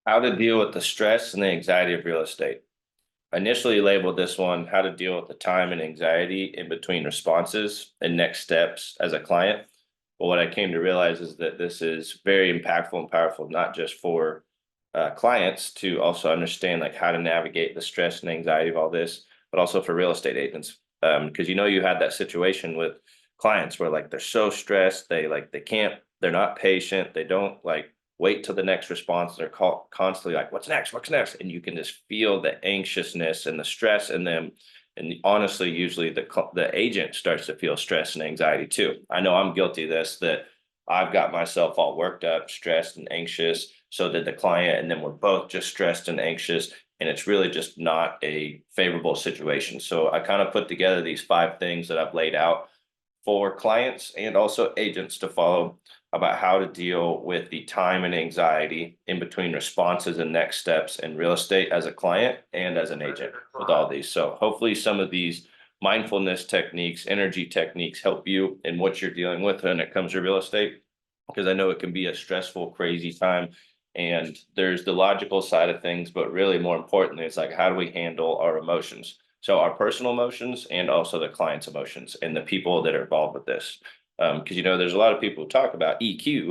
How to deal with the stress and the anxiety of real estate. I initially labeled this one how to deal with the time and anxiety in between responses and next steps as a client. But what I came to realize is that this is very impactful and powerful, not just for clients to also understand like how to navigate the stress and anxiety of all this, but also for real estate agents. Because you had that situation with clients where like they're so stressed, they can't, they're not patient, they don't like wait till the next response. They're constantly like, what's next? What's next? And you can just feel the anxiousness and the stress in them. And honestly, usually the agent starts to feel stress and anxiety too. I know I'm guilty of this, that I've got myself all worked up, stressed and anxious. So did the client. And then we're both just stressed and anxious. And it's really just not a favorable situation. So I kind of put together these 5 things that I've laid out for clients and also agents to follow about how to deal with the time and anxiety in between responses and next steps in real estate as a client and as an agent with all these. So hopefully some of these mindfulness techniques, energy techniques help you in what you're dealing with when it comes to real estate, because I know it can be a stressful, crazy time. And there's the logical side of things, but really more importantly, it's like, how do we handle our emotions? So our personal emotions and also the client's emotions and the people that are involved with this. Because there's a lot of people who talk about EQ,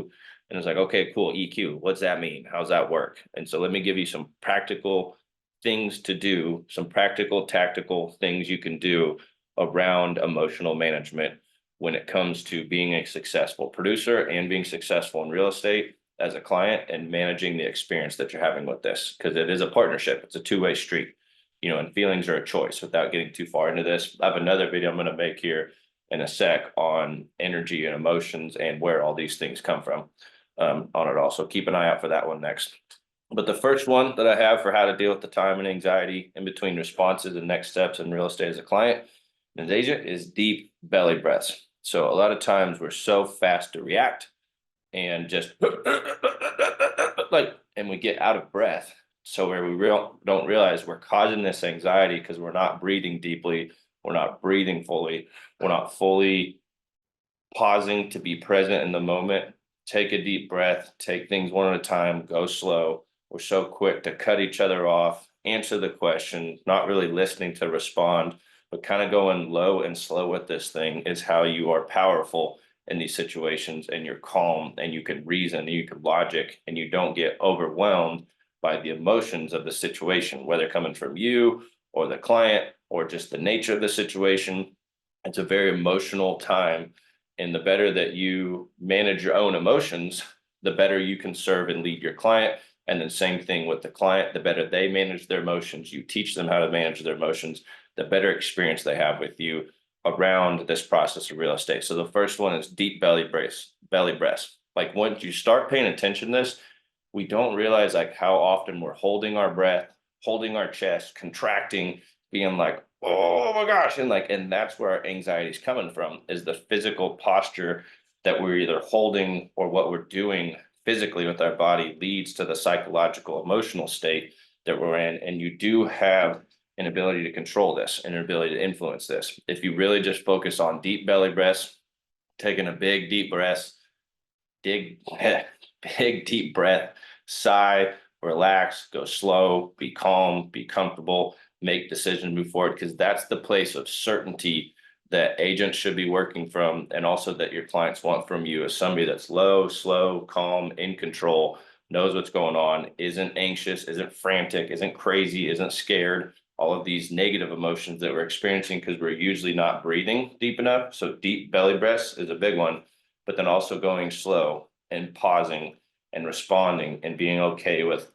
and it's like, okay, cool, EQ. What's that mean? How's that work? And so let me give you some practical things to do, some practical, tactical things you can do around emotional management when it comes to being a successful producer and being successful in real estate as a client and managing the experience that you're having with this, because it is a partnership. It's a two-way street, and feelings are a choice. Without getting too far into this, I have another video I'm going to make here in a sec on energy and emotions and where all these things come from on it all. So keep an eye out for that one next. But the first one that I have for how to deal with the time and anxiety in between responses and next steps in real estate as a client and as agent is deep belly breaths. So a lot of times we're so fast to react and just and we get out of breath. So where we don't realize we're causing this anxiety because we're not breathing deeply, we're not breathing fully, we're not fully pausing to be present in the moment. Take a deep breath, take things one at a time, go slow. We're so quick to cut each other off, answer the question, not really listening to respond, but kind of going low and slow with this thing is how you are powerful in these situations, and you're calm and you can reason and you can logic and you don't get overwhelmed by the emotions of the situation, whether coming from you or the client or just the nature of the situation. It's a very emotional time. And the better that you manage your own emotions, the better you can serve and lead your client. And then same thing with the client, the better they manage their emotions, you teach them how to manage their emotions, the better experience they have with you around this process of real estate. So the first one is deep belly breaths. Like once you start paying attention to this, we don't realize like how often we're holding our breath, holding our chest, contracting, being like, oh my gosh. And that's where our anxiety is coming from, is the physical posture that we're either holding or what we're doing physically with our body leads to the psychological emotional state that we're in. And you do have an ability to control this, an ability to influence this. If you really just focus on deep belly breaths, taking a big deep breath, big deep breath, sigh, relax, go slow, be calm, be comfortable, make decisions, move forward, because that's the place of certainty that agents should be working from, and also that your clients want from you, as somebody that's low, slow, calm, in control, knows what's going on, isn't anxious, isn't frantic, isn't crazy, isn't scared, all of these negative emotions that we're experiencing because we're usually not breathing deep enough. So deep belly breaths is a big one, but then also going slow and pausing and responding and being okay with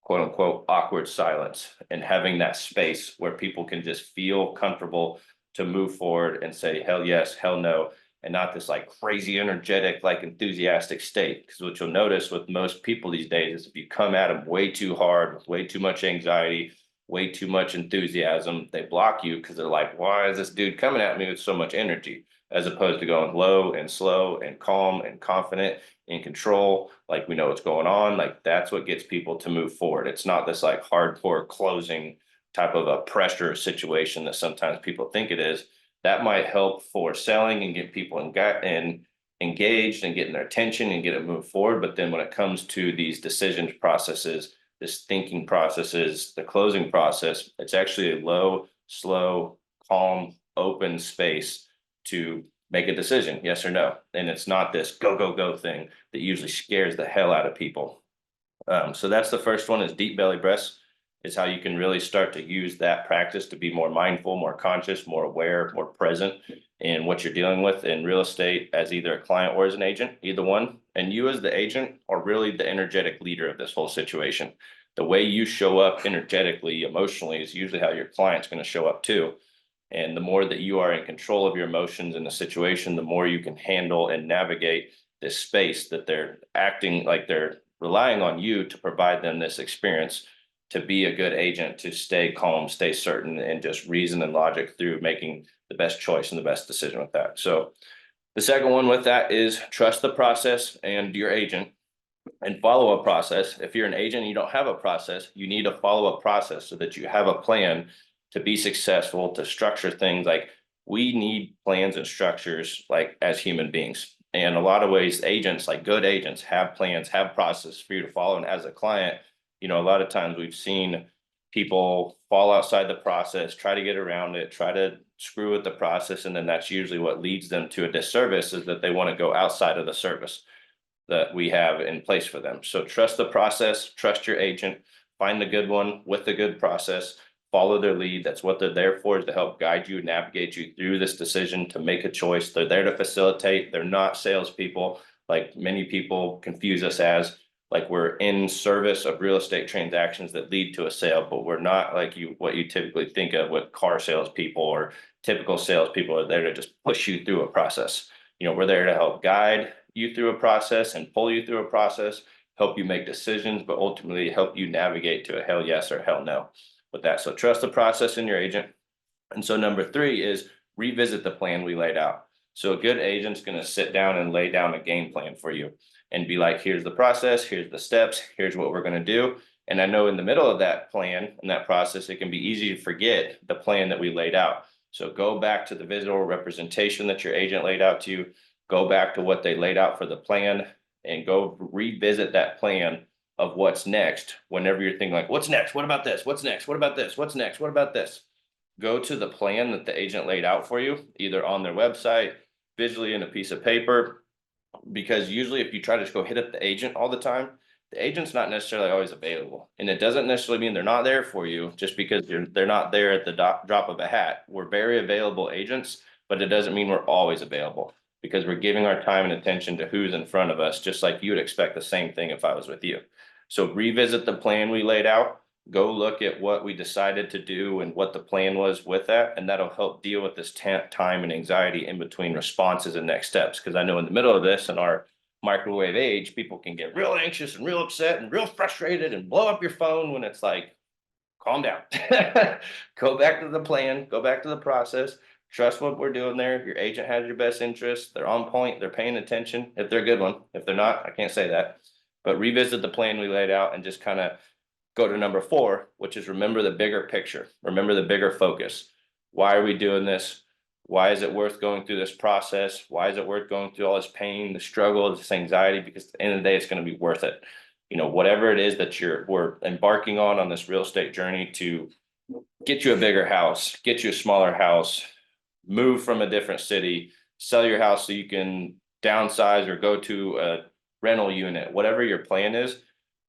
quote unquote awkward silence and having that space where people can just feel comfortable to move forward and say hell yes, hell no, and not this like crazy energetic, like enthusiastic state. Because what you'll notice with most people these days is if you come at them way too hard with way too much anxiety, way too much enthusiasm, they block you because they're like, why is this dude coming at me with so much energy? As opposed to going low and slow and calm and confident, in control, like we know what's going on. Like that's what gets people to move forward. It's not this like hardcore closing type of a pressure situation that sometimes people think it is. That might help for selling and get people engaged and getting their attention and get it moved forward. But then when it comes to these decisions processes, this thinking process is, the closing process. It's actually a low, slow, calm, open space to make a decision, yes or no. And it's not this go, go, go thing that usually scares the hell out of people. So that's the first one, is deep belly breaths. Is how you can really start to use that practice to be more mindful, more conscious, more aware, more present in what you're dealing with in real estate as either a client or as an agent, either one. And you as the agent are really the energetic leader of this whole situation. The way you show up energetically, emotionally, is usually how your client's going to show up too. And the more that you are in control of your emotions in the situation, the more you can handle and navigate this space that they're acting like they're relying on you to provide them this experience, to be a good agent, to stay calm, stay certain, and just reason and logic through making the best choice and the best decision with that. So the second one with that is trust the process and your agent, and follow a process. If you're an agent and you don't have a process, you need to follow a process so that you have a plan to be successful, to structure things. Like, we need plans and structures, like, as human beings. And a lot of ways, agents, like good agents, have plans, have process for you to follow. And as a client, a lot of times we've seen people fall outside the process, try to get around it, try to screw with the process. And then that's usually what leads them to a disservice, is that they want to go outside of the service that we have in place for them. So trust the process, trust your agent, find the good one with the good process, follow their lead. That's what they're there for, is to help guide you, navigate you through this decision, to make a choice. They're there to facilitate. They're not salespeople, like many people confuse us as. Like, we're in service of real estate transactions that lead to a sale, but we're not like what you typically think of with car salespeople, or typical salespeople are there to just push you through a process. We're there to help guide you through a process and pull you through a process, help you make decisions, but ultimately help you navigate to a hell yes or hell no with that. So trust the process in your agent. And so number 3 is revisit the plan we laid out. So a good agent's going to sit down and lay down a game plan for you and be like, here's the process, here's the steps, here's what we're going to do. And I know in the middle of that plan and that process, it can be easy to forget the plan that we laid out. So go back to the visual representation that your agent laid out to you, go back to what they laid out for the plan, and go revisit that plan of what's next. Whenever you're thinking like, what's next? What about this? What's next? What about this? What's next? What about this? Go to the plan that the agent laid out for you, either on their website, visually in a piece of paper, because usually if you try to just go hit up the agent all the time, the agent's not necessarily always available. And it doesn't necessarily mean they're not there for you just because they're not there at the drop of a hat. We're very available agents, but it doesn't mean we're always available, because we're giving our time and attention to who's in front of us, just like you would expect the same thing if I was with you. So revisit the plan we laid out, go look at what we decided to do and what the plan was with that. And that'll help deal with this time and anxiety in between responses and next steps. Because I know in the middle of this, in our microwave age, people can get real anxious and real upset and real frustrated and blow up your phone, when it's like, calm down. Go back to the plan, go back to the process. Trust what we're doing there. Your agent has your best interests. They're on point. They're paying attention. If they're a good one. If they're not, I can't say that. But revisit the plan we laid out and just kind of go to number 4, which is remember the bigger picture. Remember the bigger focus. Why are we doing this? Why is it worth going through this process? Why is it worth going through all this pain, the struggle, this anxiety? Because at the end of the day, it's going to be worth it. Whatever it is that we're embarking on this real estate journey to get you a bigger house, get you a smaller house, move from a different city, sell your house so you can downsize or go to a rental unit, whatever your plan is,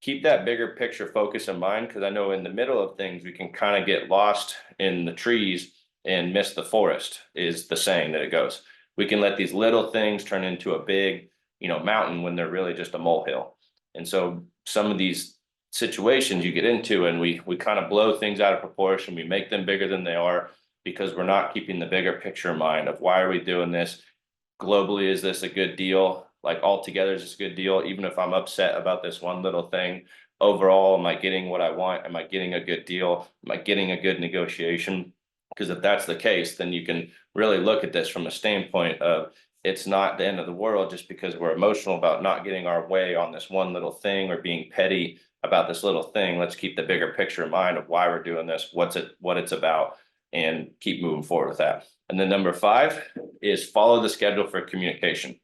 keep that bigger picture focus in mind. Because I know in the middle of things, we can kind of get lost in the trees and miss the forest, is the saying that it goes. We can let these little things turn into a big, mountain, when they're really just a molehill. And so some of these situations you get into, and we kind of blow things out of proportion. We make them bigger than they are, because we're not keeping the bigger picture in mind of why are we doing this globally? Is this a good deal? Like, altogether, is this a good deal? Even if I'm upset about this one little thing, overall, am I getting what I want? Am I getting a good deal? Am I getting a good negotiation? Because if that's the case, then you can really look at this from a standpoint of, it's not the end of the world just because we're emotional about not getting our way on this one little thing, or being petty about this little thing. Let's keep the bigger picture in mind of why we're doing this, what it's about, and keep moving forward with that. And then number 5 is follow the schedule for communication.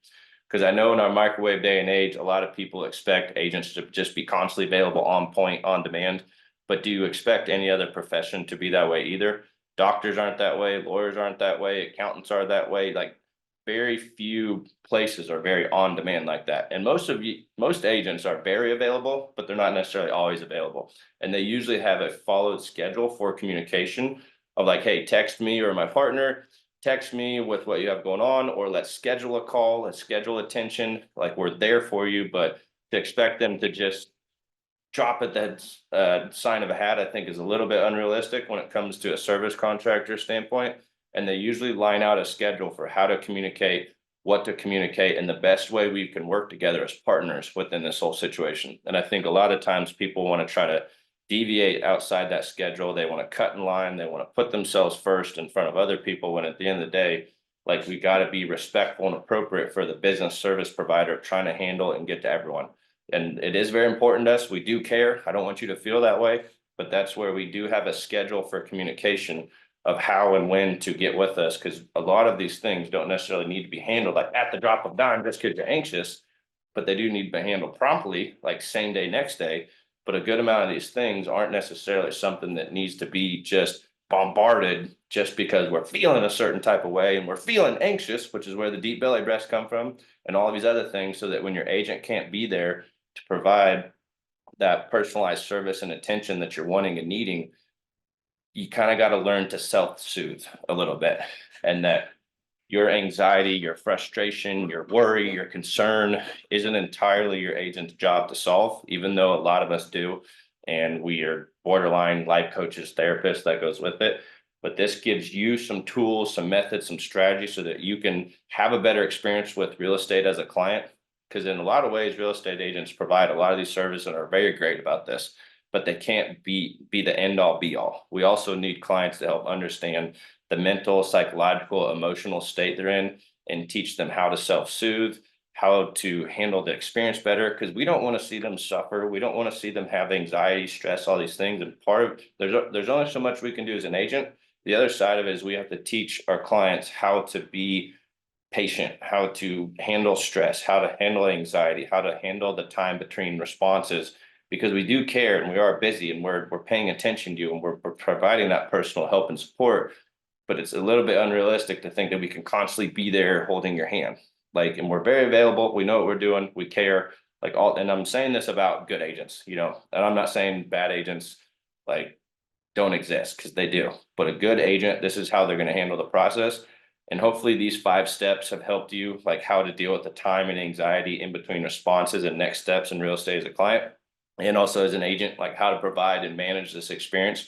Because I know in our microwave day and age, a lot of people expect agents to just be constantly available, on point, on demand. But do you expect any other profession to be that way either? Doctors aren't that way, lawyers aren't that way, accountants are that way. Like very few places are very on demand like that. And most agents are very available, but they're not necessarily always available. And they usually have a followed schedule for communication of like, hey, text me or my partner, text me with what you have going on, or let's schedule a call, let's schedule attention. Like we're there for you, but to expect them to just drop at that sign of a hat, I think is a little bit unrealistic when it comes to a service contractor standpoint. And they usually line out a schedule for how to communicate, what to communicate, and the best way we can work together as partners within this whole situation. And I think a lot of times people want to try to deviate outside that schedule. They want to cut in line. They want to put themselves first in front of other people, when at the end of the day, like we got to be respectful and appropriate for the business service provider trying to handle and get to everyone. And it is very important to us. We do care. I don't want you to feel that way, but that's where we do have a schedule for communication of how and when to get with us. Because a lot of these things don't necessarily need to be handled like at the drop of dime just because you're anxious, but they do need to be handled promptly, like same day, next day. But a good amount of these things aren't necessarily something that needs to be just bombarded just because we're feeling a certain type of way and we're feeling anxious, which is where the deep belly breaths come from, and all of these other things, so that when your agent can't be there to provide that personalized service and attention that you're wanting and needing, you kind of got to learn to self-soothe a little bit. And that your anxiety, your frustration, your worry, your concern isn't entirely your agent's job to solve, even though a lot of us do. And we are borderline life coaches, therapists, that goes with it. But this gives you some tools, some methods, some strategies so that you can have a better experience with real estate as a client. Because in a lot of ways, real estate agents provide a lot of these services and are very great about this, but they can't be the end all be all. We also need clients to help understand the mental, psychological, emotional state they're in, and teach them how to self-soothe, how to handle the experience better, because we don't want to see them suffer. We don't want to see them have anxiety, stress, all these things. And part of there's only so much we can do as an agent. The other side of it is we have to teach our clients how to be patient, how to handle stress, how to handle anxiety, how to handle the time between responses, because we do care and we are busy and we're paying attention to you and we're providing that personal help and support. But it's a little bit unrealistic to think that we can constantly be there holding your hand. Like, and we're very available. We know what we're doing. We care. Like all, and I'm saying this about good agents, you know, and I'm not saying bad agents like don't exist, because they do. But a good agent, this is how they're going to handle the process. And hopefully these 5 steps have helped you, like how to deal with the time and anxiety in between responses and next steps in real estate as a client. And also as an agent, like how to provide and manage this experience.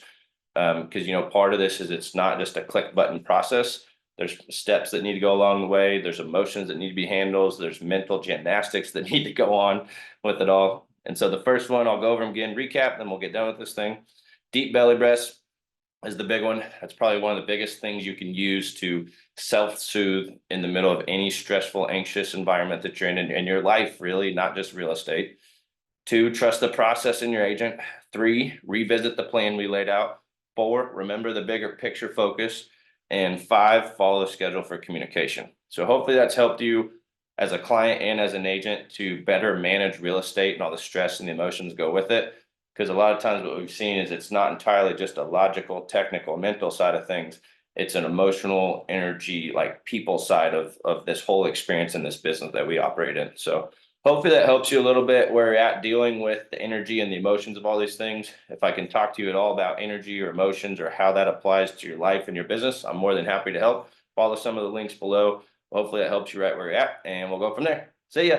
Because, you know, part of this is it's not just a click button process. There's steps that need to go along the way. There's emotions that need to be handled. There's mental gymnastics that need to go on with it all. And so the first one, I'll go over them again, recap, then we'll get done with this thing. Deep belly breaths is the big one. That's probably one of the biggest things you can use to self-soothe in the middle of any stressful, anxious environment that you're in your life, really, not just real estate. 2, trust the process in your agent. 3, revisit the plan we laid out. 4, remember the bigger picture focus. And 5, follow the schedule for communication. So hopefully that's helped you as a client and as an agent to better manage real estate and all the stress and the emotions go with it. Because a lot of times what we've seen is it's not entirely just a logical, technical, mental side of things. It's an emotional, energy, like people side of this whole experience in this business that we operate in. So hopefully that helps you a little bit where you're at dealing with the energy and the emotions of all these things. If I can talk to you at all about energy or emotions or how that applies to your life and your business, I'm more than happy to help. Follow some of the links below. Hopefully that helps you right where you're at, and we'll go from there. See ya.